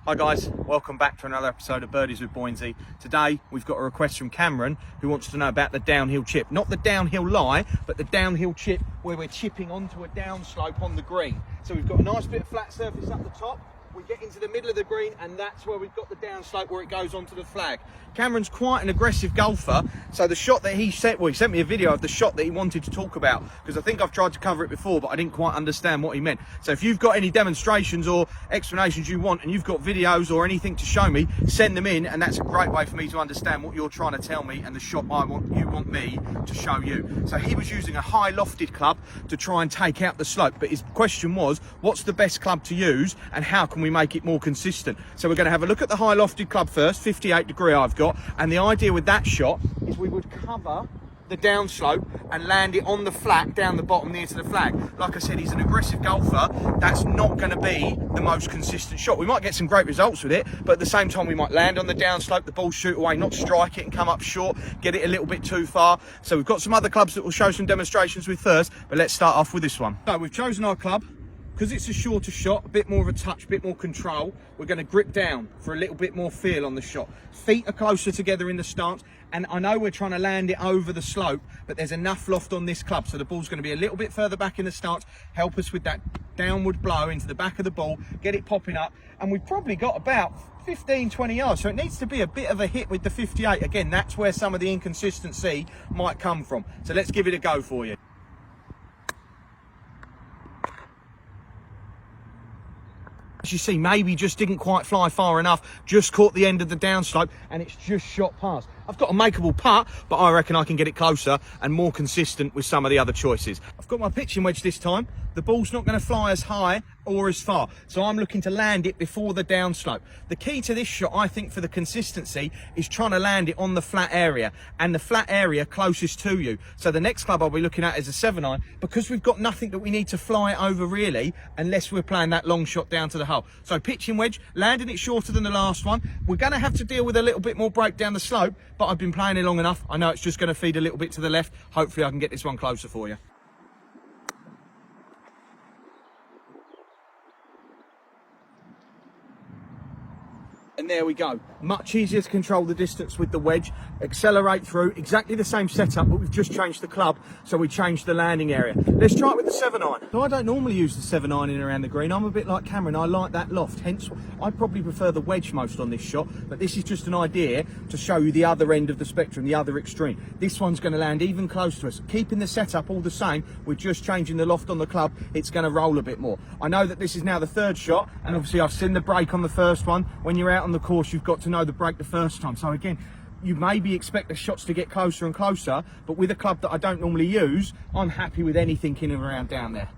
Hi guys, welcome back to another episode of Birdies with Boynsy. Today we've got a request from Cameron who wants to know about the downhill chip. Not the downhill lie, but the downhill chip where we're chipping onto a downslope on the green. So we've got a nice bit of flat surface up the top. We get into the middle of the green and that's where we've got the downslope where it goes onto the flag. Cameron's quite an aggressive golfer, so the shot that he sent, well, he sent me a video of the shot that he wanted to talk about, because I think I've tried to cover it before, but I didn't quite understand what he meant. So if you've got any demonstrations or explanations you want, and you've got videos or anything to show me, send them in, and that's a great way for me to understand what you're trying to tell me and the shot you want me to show you. So he was using a high lofted club to try and take out the slope, but his question was, what's the best club to use and how can we make it more consistent? So we're going to have a look at the high lofted club first, 58 degree I've got, and the idea with that shot is we would cover the downslope and land it on the flat down the bottom near to the flag. Like I said, he's an aggressive golfer. That's not going to be the most consistent shot. We might get some great results with it, but at the same time we might land on the downslope, the ball shoot away, not strike it and come up short, get it a little bit too far. So we've got some other clubs that we'll show some demonstrations with first, but let's start off with this one. So we've chosen our club. Because it's a shorter shot, a bit more of a touch, a bit more control, we're going to grip down for a little bit more feel on the shot. Feet are closer together in the stance, and I know we're trying to land it over the slope, but there's enough loft on this club, so the ball's going to be a little bit further back in the stance, help us with that downward blow into the back of the ball, get it popping up, and we've probably got about 15-20 yards, so it needs to be a bit of a hit with the 58. Again, that's where some of the inconsistency might come from. So let's give it a go for you. As you see, maybe just didn't quite fly far enough, just caught the end of the downslope and it's just shot past. I've got a makeable putt, but I reckon I can get it closer and more consistent with some of the other choices. I've got my pitching wedge this time. The ball's not going to fly as high or as far, so I'm looking to land it before the downslope. The key to this shot, I think, for the consistency is trying to land it on the flat area, and the flat area closest to you. So the next club I'll be looking at is a 7-iron, because we've got nothing that we need to fly it over really, unless we're playing that long shot down to the hole. So pitching wedge, landing it shorter than the last one. We're going to have to deal with a little bit more break down the slope, but I've been playing it long enough. I know it's just going to feed a little bit to the left. Hopefully I can get this one closer for you. And there we go. Much easier to control the distance with the wedge, accelerate through, exactly the same setup, but we've just changed the club, so we changed the landing area. Let's try it with the 7-iron. So I don't normally use the 7-iron in around the green. I'm a bit like Cameron, I like that loft, hence I probably prefer the wedge most on this shot, but this is just an idea to show you the other end of the spectrum, the other extreme. This one's going to land even close to us. Keeping the setup all the same, we're just changing the loft on the club, it's going to roll a bit more. I know that this is now the third shot, and obviously I've seen the break on the first one. When you're out on the course, you've got to know the break the first time. So again, you maybe expect the shots to get closer and closer, but with a club that I don't normally use, I'm happy with anything in and around down there.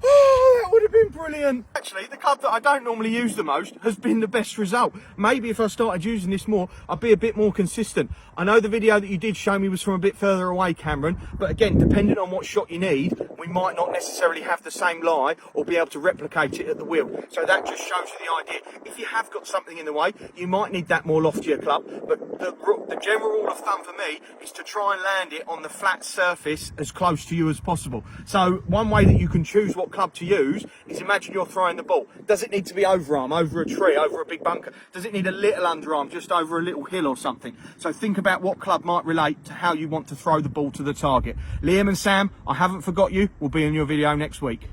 That would have been brilliant. Actually, the club that I don't normally use the most has been the best result. Maybe if I started using this more, I'd be a bit more consistent. I know the video that you did show me was from a bit further away, Cameron, but again, depending on what shot you need, we might not necessarily have the same lie or be able to replicate it at the wheel. So that just shows you the idea. If you have got something in the way, you might need that more loftier club, but the general rule of thumb for me is to try and land it on the flat surface as close to you as possible. So one way that you can choose what club to use is, imagine you're throwing the ball. Does it need to be overarm, over a tree, over a big bunker? Does it need a little underarm, just over a little hill or something? So think about what club might relate to how you want to throw the ball to the target. Liam and Sam, I haven't forgot you. We'll be in your video next week.